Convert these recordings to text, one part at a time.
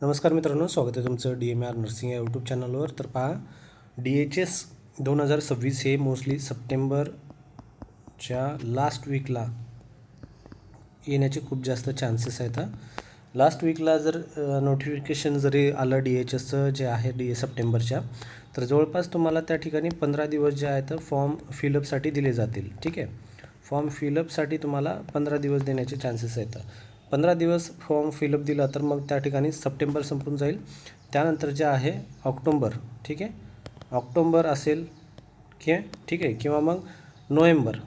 नमस्कार मित्रांनो, स्वागत आहे तुमचं DMR नर्सिंग या यूट्यूब चॅनलवर. तर पहा, DHS 2026 हे मोस्टली सप्टेंबरच्या लास्ट वीकला येण्याचे खूप जास्त चान्सेस आहेत. लास्ट वीकला जर नोटिफिकेशन जरी आलं DHSचं जे आहे सप्टेंबरच्या, तर जवळपास तुम्हाला त्या ठिकाणी 15 दिवस जे आहेत फॉर्म फिलअपसाठी दिले जातील. ठीक आहे, फॉर्म फिलअपसाठी तुम्हाला 15 दिवस देण्याचे चान्सेस आहेत. 15 दिवस फॉर्म फिलअप दिला तर मग त्या ठिकाणी सप्टेंबर संपून जाईल. त्यानंतर जे आहे ऑक्टोंबर, ठीक आहे, ऑक्टोंबर असेल ठीक आहे, किंवा मग नोव्हेंबर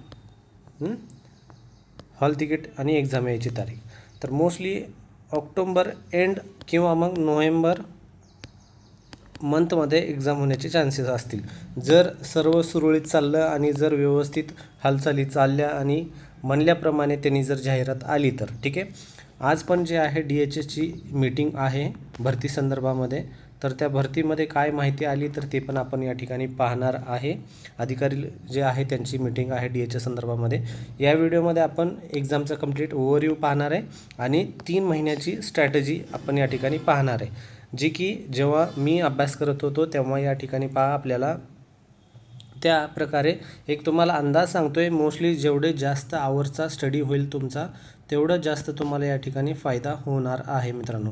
हॉल तिकीट आणि एक्झाम यायची तारीख. तर मोस्टली ऑक्टोंबर एंड किंवा मग नोव्हेंबर मंथमध्ये एक्झाम होण्याचे चान्सेस असतील, जर सर्व सुरळीत चाललं आणि जर व्यवस्थित हालचाली चालल्या आणि म्हणल्याप्रमाणे त्यांनी जर जाहिरात आली तर. ठीक आहे, आज पण जे आहे DHSची मीटिंग आहे भरती संदर्भामध्ये. तर त्या भरतीमध्ये काय माहिती आली तर ते पण आपण या ठिकाणी पाहणार आहे. अधिकारी जे आहे त्यांची मीटिंग आहे DHS संदर्भामध्ये. या व्हिडिओमध्ये आपण एक्झामचा कंप्लीट ओव्हरव्ह्यू पाहणार आहे आणि 3 महिन्याची स्ट्रॅटेजी आपण या ठिकाणी पाहणार आहे, जी की जेव्हा मी अभ्यास करत होतो तेव्हा या ठिकाणी पहा आपल्याला त्या प्रकारे एक तुम्हाला अंदाज सांगतो आहे. मोस्टली जेवढे जास्त आवरचा स्टडी होईल तुमचा, तेवढं जास्त तुम्हाला या ठिकाणी फायदा होणार आहे मित्रांनो.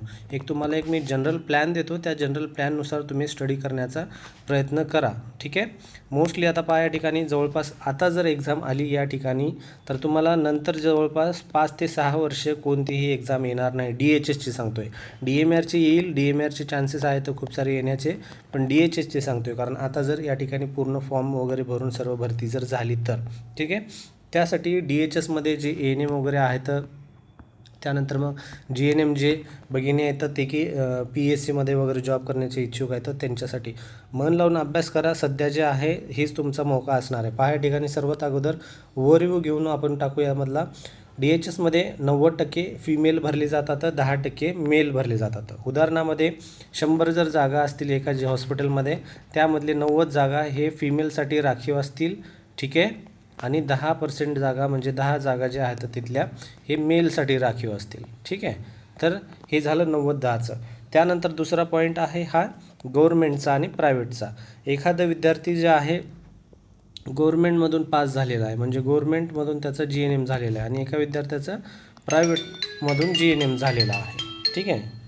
तुम्हाला मी जनरल प्लॅन देतो, त्या जनरल प्लॅननुसार तुम्ही स्टडी करण्याचा प्रयत्न करा. ठीक आहे, मोस्टली आता पहा या ठिकाणी जवळपास आता जर एक्झाम आली या ठिकाणी, तर तुम्हाला नंतर जवळपास 5 ते 6 वर्ष कोणतीही एक्झाम येणार नाही. DHSची सांगतो आहे. DMRची येईल, DMRचे चान्सेस आहेत खूप सारे येण्याचे, पण DHSचे सांगतो आहे कारण आता जर या ठिकाणी पूर्ण फॉर्म वगैरे भरून सर्व भरती जर झाली तर. ठीक आहे, त्यासाठी DHSमध्ये जे ANM वगैरे आहेत, त्यानंतर मग GNM जे भगिनी आहेत ते की PSCमध्ये वगैरे जॉब करण्याचे इच्छुक आहेत, त्यांच्यासाठी मन लावून अभ्यास करा. सध्या जे आहे हेच तुमचा मौका असणार आहे. पहा या ठिकाणी सर्वात अगोदर ओव्हरव्ह्यू घेऊन आपण टाकू यामधला. DHSमध्ये 90% फिमेल भरले जातात, 10% मेल भरले जातात. उदाहरणामध्ये 100 जर जागा असतील एका जे हॉस्पिटलमध्ये, त्यामधले 90 जागा हे फिमेलसाठी राखीव असतील. ठीक आहे, आणि 10% जागा म्हणजे 10 जागा ज्या आहेत तिथल्या हे मेलसाठी राखीव असतील. ठीक आहे, तर हे झालं 90-10चं. त्यानंतर दुसरा पॉईंट आहे हा गव्हर्मेंटचा आणि प्रायव्हेटचा. एखादा विद्यार्थी जे आहे गव्हर्मेंटमधून पास झालेला आहे, म्हणजे गव्हर्मेंटमधून त्याचं GNM झालेलं आहे, आणि एका विद्यार्थ्याचं प्रायव्हेटमधून GNM झालेला आहे. ठीक आहे,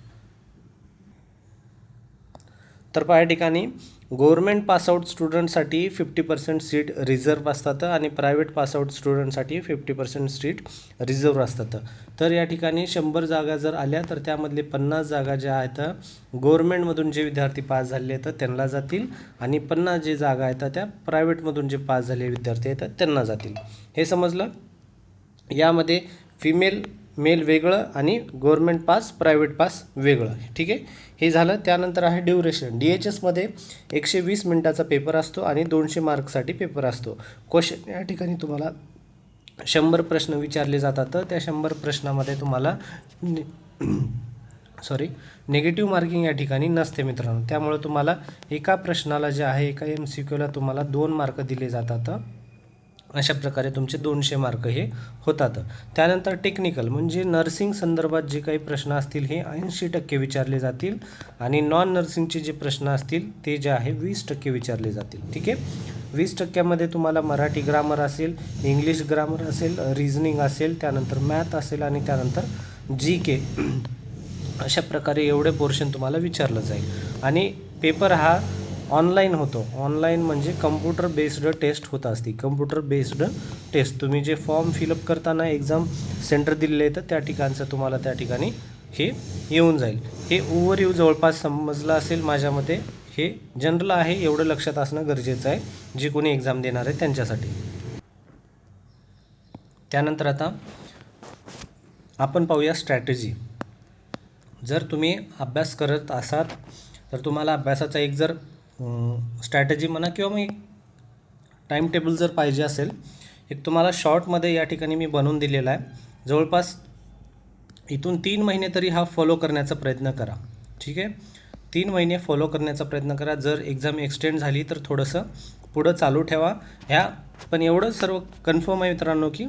तर पहा या ठिकाणी गव्हर्मेंट पासआउट स्टुडंटसाठी 50% सीट रिझर्व असतात आणि प्रायव्हेट पासआउट स्टुडंटसाठी 50% सीट रिझर्व असतात. तर या ठिकाणी 100 जागा जर आल्या तर त्यामधले 50 जागा ज्या आहेत गव्हर्मेंटमधून जे विद्यार्थी पास झाले आहेत त्यांना जातील, आणि 50 जे जागा आहेत त्या प्रायव्हेटमधून जे पास झाले विद्यार्थी आहेत त्यांना जातील. हे समजलं? यामध्ये फिमेल मेल वेगळं आणि गव्हर्मेंट पास प्रायव्हेट पास वेगळं. ठीक आहे, हे झालं. त्यानंतर आहे ड्युरेशन. DHSमध्ये 120 मिनिटाचा पेपर असतो आणि 200 मार्कसाठी पेपर असतो. क्वेश्चन या ठिकाणी तुम्हाला 100 प्रश्न विचारले जातात. त्या 100 प्रश्नामध्ये तुम्हाला निगेटिव्ह मार्किंग या ठिकाणी नसते मित्रांनो. त्यामुळे तुम्हाला एका प्रश्नाला जे आहे एका MCQला तुम्हाला 2 मार्क दिले जातात. अशा प्रकारे तुमचे 200 मार्क हे होतात. त्यानंतर टेक्निकल म्हणजे नर्सिंग संदर्भात जे काही प्रश्न असतील हे 80% विचारले जातील, आणि नॉन नर्सिंगचे जे प्रश्न असतील ते जे आहे 20% विचारले जातील. ठीक आहे, 20%मध्ये तुम्हाला मराठी ग्रामर असेल, इंग्लिश ग्रामर असेल, रिझनिंग असेल, त्यानंतर मॅथ असेल, आणि त्यानंतर GK. अशा प्रकारे एवढे पोर्शन तुम्हाला विचारलं जाईल. आणि पेपर हा ऑनलाईन होतो. ऑनलाईन म्हणजे कम्प्युटर बेस्ड टेस्ट होत असते. कम्प्युटर बेस्ड टेस्ट तुम्ही जे फॉर्म फिलअप करताना एक्झाम सेंटर दिलेले आहे तर त्या ठिकाणचं तुम्हाला त्या ठिकाणी हे येऊन जाईल. हे ओव्हरव्ह्यू जवळपास समजलं असेल माझ्या मते. हे जनरल आहे, एवढं लक्षात असणं गरजेचं आहे जे कोणी एक्झाम देणार आहे त्यांच्यासाठी. त्यानंतर आता आपण पाहूया स्ट्रॅटेजी. जर तुम्ही अभ्यास करत असाल तर तुम्हाला अभ्यासाचा एक जर स्ट्रॅटेजी म्हणा किंवा मग टाईम टेबल जर पाहिजे असेल, एक तुम्हाला शॉर्टमध्ये या ठिकाणी मी बनवून दिलेला आहे. जवळपास इथून 3 महिने तरी हा फॉलो करण्याचा प्रयत्न करा. ठीक आहे, 3 महिने फॉलो करण्याचा प्रयत्न करा. जर एक्झाम एक्सटेंड झाली तर थोडंसं पुढं चालू ठेवा. पण एवढं सर्व कन्फर्म आहे मित्रांनो की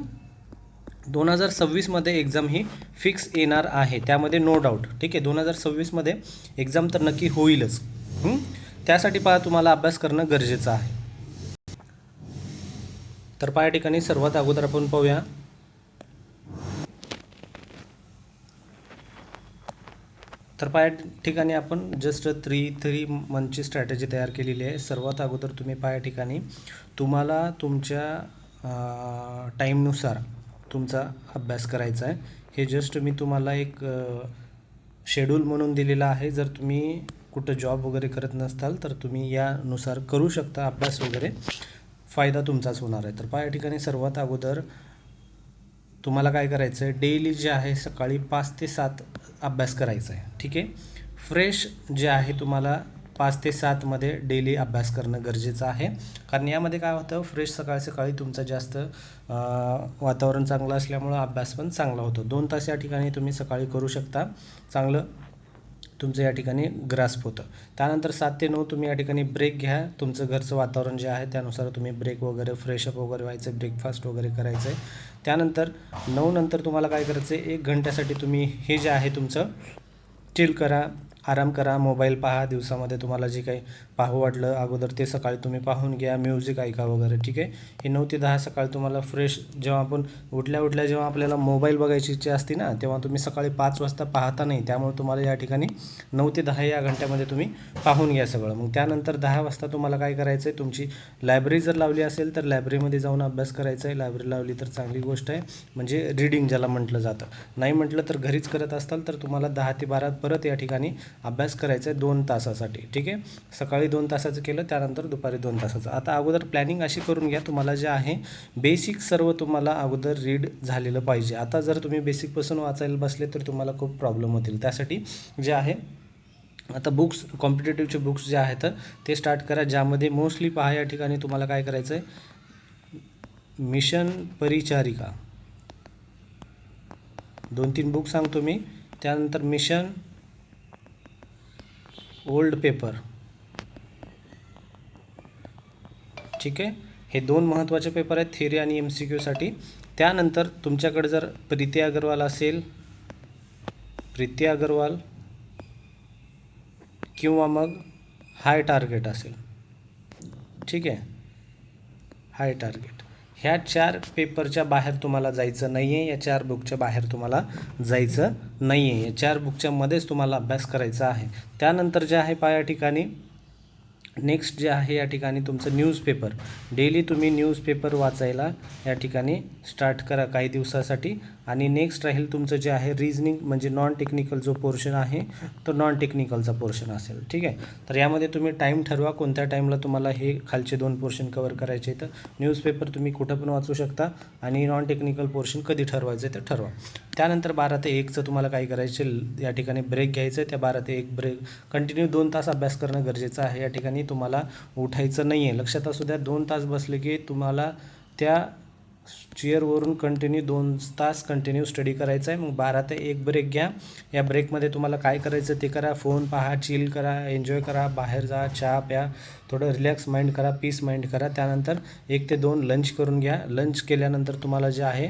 2026मध्ये एक्झाम ही फिक्स येणार आहे, त्यामध्ये नो डाऊट. ठीक आहे, 2026मध्ये एक्झाम तर नक्की होईलच. त्यासाठी तुम्हाला अभ्यास करणं गरजेचं आहे. तर या ठिकाणी सर्वात अगोदर आपण पाहूया या ठिकाणी आपण जस्ट 3 मंथची स्ट्रॅटेजी तयार केलेली आहे. सर्वात अगोदर तुम्ही या ठिकाणी तुम्हाला तुमच्या टाईमनुसार तुमचा अभ्यास करायचा आहे. हे जस्ट मी तुम्हाला एक शेड्यूल म्हणून दिलेलं आहे. जर तुम्ही कुठं जॉब वगैरे करत नसताल तर तुम्ही यानुसार करू शकता अभ्यास वगैरे, फायदा तुमचाच होणार आहे. तर या ठिकाणी सर्वात अगोदर तुम्हाला काय करायचं आहे, डेली जे आहे सकाळी 5 ते 7 अभ्यास करायचा आहे. ठीक आहे, फ्रेश जे आहे तुम्हाला 5 ते 7मध्ये डेली अभ्यास करणं गरजेचं आहे. कारण यामध्ये काय होतं, फ्रेश सकाळी तुमचं जास्त वातावरण चांगलं असल्यामुळं अभ्यास पण चांगला होतो. 2 तास या ठिकाणी तुम्ही सकाळी करू शकता, चांगलं तुमचं या ठिकाणी ग्रास्प होतं. त्यानंतर 7 ते 9 तुम्ही या ठिकाणी ब्रेक घ्या. तुमचं घरचं वातावरण जे आहे त्यानुसार तुम्ही ब्रेक वगैरे, फ्रेशअप वगैरे व्हायचं, ब्रेकफास्ट वगैरे करायचं आहे. त्यानंतर 9 नंतर तुम्हाला काय करायचं आहे, 1 घंट्यासाठी तुम्ही हे जे आहे तुमचं चिल करा, आराम करा, मोबाईल पहा. दिवसामध्ये तुम्हाला जे काही पाहू वाटलं अगोदर ते सकाळी तुम्ही पाहून घ्या, म्युझिक ऐका वगैरे. ठीक आहे, हे 9 ते 10 सकाळी तुम्हाला फ्रेश. जेव्हा आपण उठल्या जेव्हा आपल्याला मोबाईल बघायची इच्छा असते ना, तेव्हा तुम्ही सकाळी 5 वाजता पाहता नाही. त्यामुळे तुम्हाला या ठिकाणी 9 ते 10 या घंट्यामध्ये तुम्ही पाहून घ्या सगळं. मग त्यानंतर 10 वाजता तुम्हाला काय करायचं आहे, तुमची लायब्ररी जर लावली असेल तर लायब्ररीमध्ये जाऊन अभ्यास करायचा आहे. लायब्ररी लावली तर चांगली गोष्ट आहे, म्हणजे रीडिंग ज्याला म्हटलं जातं. नाही म्हटलं तर घरीच करत असताल तर तुम्हाला 10 ते 12 परत या ठिकाणी अभ्यास करायचा आहे 2 तासासाठी. ठीक आहे, सकाळी 2 तासाचं केलं, त्यानंतर दुपारी 2 तासाचं. आता अगोदर प्लॅनिंग अशी करून घ्या, तुम्हाला जे आहे बेसिक सर्व तुम्हाला अगोदर रीड झालेलं पाहिजे. आता जर तुम्ही बेसिकपासून वाचायला बसले तर तुम्हाला खूप प्रॉब्लेम होतील. त्यासाठी जे आहे आता बुक्स, कॉम्पिटेटिव्हचे बुक्स जे आहेत ते स्टार्ट करा, ज्यामध्ये मोस्टली पहा या ठिकाणी तुम्हाला काय करायचं आहे, मिशन परिचारिका 2-3 बुक सांगतो मी. त्यानंतर मिशन ओल्ड पेपर. ठीक आहे, हे 2 महत्त्वाचे पेपर आहेत थिअरी आणि MCQसाठी. त्यानंतर तुमच्याकडे जर प्रीती अग्रवाल असेल, प्रीती अग्रवाल किंवा मग हाय टार्गेट असेल. ठीक आहे, हाय टार्गेट, ह्या 4 पेपरच्या बाहेर तुम्हाला जायचं नाही आहे. या 4 बुकच्या बाहेर तुम्हाला जायचं नाही आहे. या 4 बुकच्या मध्येच तुम्हाला अभ्यास करायचा आहे. त्यानंतर जे आहे या ठिकाणी नेक्स्ट जे आहे या ठिकाणी तुमचं न्यूजपेपर. डेली तुम्ही न्यूजपेपर वाचायला या ठिकाणी स्टार्ट करा काही दिवसासाठी. आणि नेक्स्ट राहील तुमचं जे आहे रिजनिंग, म्हणजे नॉन टेक्निकल जो पोर्शन आहे तो नॉन टेक्निकलचा पोर्शन असेल. ठीक आहे, तर यामध्ये तुम्ही टाईम ठरवा, कोणत्या टाईमला तुम्हाला हे खालचे 2 पोर्शन कवर करायचे. तर न्यूजपेपर तुम्ही कुठं पण वाचू शकता आणि नॉन टेक्निकल पोर्शन कधी ठरवायचं ते ठरवा. त्यानंतर 12 ते 1चं तुम्हाला काय करायचं, या ठिकाणी ब्रेक घ्यायचं आहे. त्या 12 ते 1 ब्रेक कंटिन्यू 2 तास अभ्यास करणं गरजेचं आहे. या ठिकाणी तुम्हाला उठायचं नाही आहे. लक्षात असू द्या, 2 तास बसले की तुम्हाला त्या चेअरवरून कंटिन्यू 2 तास कंटिन्यू स्टडी करायचा आहे. मग 12 ते 1 ब्रेक घ्या. या ब्रेकमध्ये तुम्हाला काय करायचं ते करा, फोन पहा, चिल करा, एन्जॉय करा, बाहेर जा, चहा प्या, थोडं रिलॅक्स माइंड करा, पीस माइंड करा. त्यानंतर 1 ते 2 लंच करून घ्या. लंच केल्यानंतर तुम्हाला जे आहे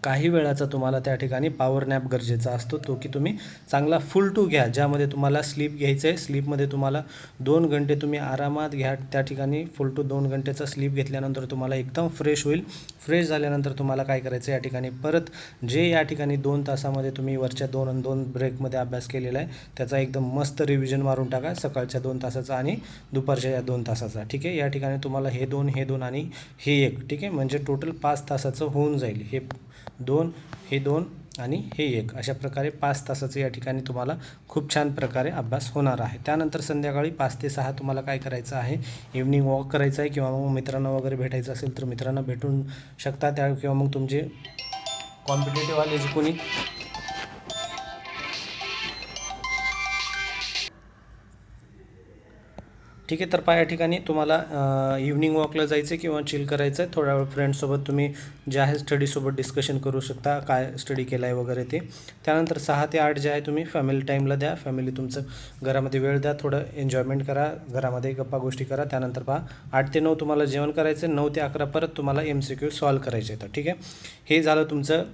काही वेळाचा तुम्हाला त्या ठिकाणी पॉवर नॅप गरजेचा असतो, तो की तुम्ही चांगला फुल टू घ्या, ज्यामध्ये तुम्हाला स्लीप घ्यायचं आहे. स्लीपमध्ये तुम्हाला 2 घंटे तुम्ही आरामात घ्या. त्या ठिकाणी फुल टू 2 घंटेचा स्लीप घेतल्यानंतर तुम्हाला एकदम फ्रेश होईल. फ्रेश झाल्यानंतर तुम्हाला काय करायचं, या ठिकाणी परत जे या ठिकाणी 2 तासामध्ये तुम्ही वरच्या 2 आणि 2 ब्रेकमध्ये अभ्यास केलेला आहे त्याचा एकदम मस्त रिव्हिजन मारून टाका, सकाळच्या 2 तासाचा आणि दुपारच्या या 2 तासाचा. ठीक आहे, या ठिकाणी तुम्हाला हे 2 आणि हे 1. ठीक आहे, म्हणजे टोटल 5 तासाचं होऊन जाईल. हे 2, हे 2 आणि हे 1, अशा प्रकारे 5 तासाचं या ठिकाणी तुम्हाला खूप छान प्रकारे अभ्यास होणार आहे. त्यानंतर संध्याकाळी 5 ते 6 तुम्हाला काय करायचं आहे, इव्हनिंग वॉक करायचं आहे, किंवा मग मित्रांना वगैरे भेटायचं असेल तर मित्रांना भेटून शकता. त्या किंवा मग तुमचे कॉम्पिटेटिव्हवाले जे कोणी ठीक ठीक आहे. तर पहा या ठिकाणी तुम्हाला इव्हनिंग वॉकला जायचं किंवा चिल करायचं आहे. थोड्या वेळ फ्रेंड्ससोबत तुम्ही जे आहे स्टडीसोबत डिस्कशन करू शकता, काय स्टडी केला आहे वगैरे ते. त्यानंतर 6 ते 8 जे आहे तुम्ही फॅमिली टाईमला द्या. फॅमिली तुमचं घरामध्ये वेळ द्या, थोडं एन्जॉयमेंट करा, घरामध्ये गप्पा गोष्टी करा. त्यानंतर पहा 8 ते 9 तुम्हाला जेवण करायचं, 9 ते 11 परत तुम्हाला MCQ सॉल्व करायचे आहेत. ठीक आहे. हे झालं तुमचं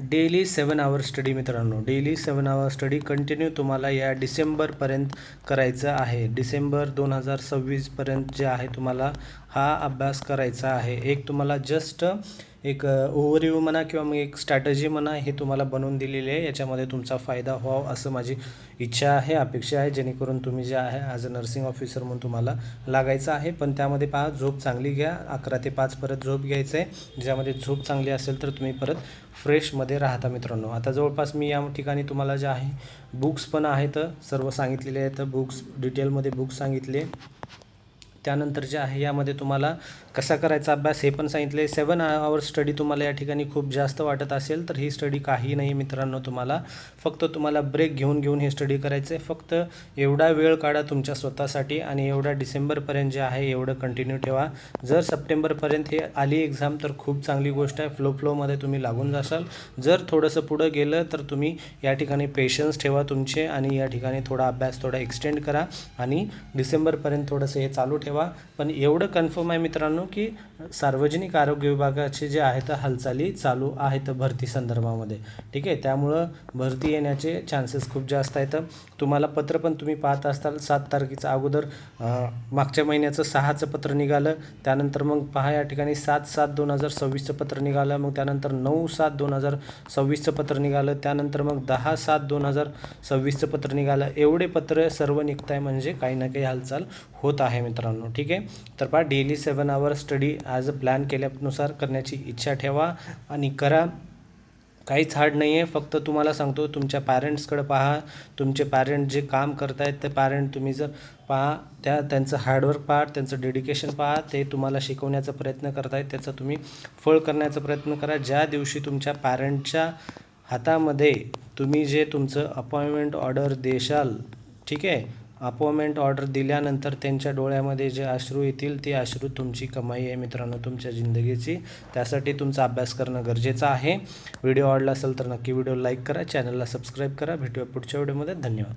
डेली 7 आवर स्टडी मित्रांनो. डेली 7 आवर स्टडी कंटिन्यू तुम्हाला या डिसेंबरपर्यंत करायचं आहे. डिसेंबर 2026पर्यंत जे आहे तुम्हाला हा अभ्यास करायचा आहे. एक तुम्हाला जस्ट एक ओव्हरव्ह्यू म्हणा किंवा मग एक स्ट्रॅटजी म्हणा, हे तुम्हाला बनवून दिलेली आहे. याच्यामध्ये तुमचा फायदा व्हावा असं माझी इच्छा आहे, अपेक्षा आहे, जेणेकरून तुम्ही जे आहे ॲज अ नर्सिंग ऑफिसर म्हणून तुम्हाला लागायचं आहे. पण त्यामध्ये पहा झोप चांगली घ्या. 11 ते 5 परत झोप घ्यायचं आहे. ज्यामध्ये झोप चांगली असेल तर तुम्ही परत फ्रेशमध्ये राहता मित्रांनो. आता जवळपास मी या ठिकाणी तुम्हाला जे आहे बुक्स पण आहेत, सर्व सांगितलेले आहेत. बुक्स डिटेलमध्ये बुक्स सांगितले. त्यानंतर जे आहे यामध्ये तुम्हाला कसा करायचा अभ्यास हे पण सांगितले. 7 आवर स्टडी तुम्हाला या ठिकाणी खूप जास्त वाटत असेल तर ही स्टडी काही नाही मित्रांनो. तुम्हाला फक्त तुम्हाला ब्रेक घेऊन हे स्टडी करायचं आहे. फक्त एवढा वेळ काढा तुमच्या स्वतःसाठी आणि एवढा डिसेंबरपर्यंत जे आहे एवढं कंटिन्यू ठेवा. जर सप्टेंबरपर्यंत हे आली एक्झाम तर खूप चांगली गोष्ट आहे. फ्लोमध्ये तुम्ही लागून जाशाल. जर थोडंसं पुढं गेलं तर तुम्ही या ठिकाणी पेशन्स ठेवा तुमचे आणि या ठिकाणी थोडा अभ्यास थोडा एक्सटेंड करा आणि डिसेंबरपर्यंत थोडंसं हे चालू ठेवा. पण एवढं कन्फर्म आहे मित्रांनो की सार्वजनिक आरोग्य विभागाचे जे आहेत हालचाली चालू आहेत भरती संदर्भामध्ये. ठीक आहे. त्यामुळं भरती येण्याचे चान्सेस खूप जास्त आहेत. तुम्हाला पत्र पण तुम्ही पाहत असताल 7 तारखेचं अगोदर मागच्या महिन्याचं 6चं पत्र निघालं. त्यानंतर मग पहा या ठिकाणी 7/7/2026चं पत्र निघालं. मग त्यानंतर 9/7/2026चं पत्र निघालं. त्यानंतर मग 10/7/2026चं पत्र निघालं. एवढे पत्र सर्व निघत आहे म्हणजे काही ना काही हालचाल होत आहे मित्रांनो. ठीक आहे. तर पहा daily 7 hour study as a plan केल्यानुसार करण्याची इच्छा ठेवा आणि करा. काहीच हार्ड नाही आहे. फक्त तुम्हाला सांगतो तुमच्या पॅरेंट्सकडे पहा. तुमचे पॅरेंट जे काम करत आहेत ते पॅरेंट तुम्ही जर पहा, त्यांचं हार्डवर्क पहा, त्यांचं डेडिकेशन पहा. ते तुम्हाला शिकवण्याचा प्रयत्न करत आहेत, त्याचा तुम्ही फळ करण्याचा प्रयत्न करा. ज्या दिवशी तुमच्या पॅरेंटच्या हातामध्ये तुम्ही जे तुमचं अपॉइंटमेंट ऑर्डर देशाल, ठीक आहे, अपॉइंटमेंट ऑर्डर दिल्यानंतर त्यांच्या डोळ्यामध्ये जे अश्रू येतील ते अश्रू तुमची कमाई आहे मित्रांनो तुमच्या जिंदगीची. त्यासाठी तुमचा अभ्यास करणं गरजेचं आहे. व्हिडिओ आवडला असेल तर नक्की व्हिडिओ लाईक करा, चॅनलला सबस्क्राईब करा. भेटूया पुढच्या व्हिडिओमध्ये. धन्यवाद.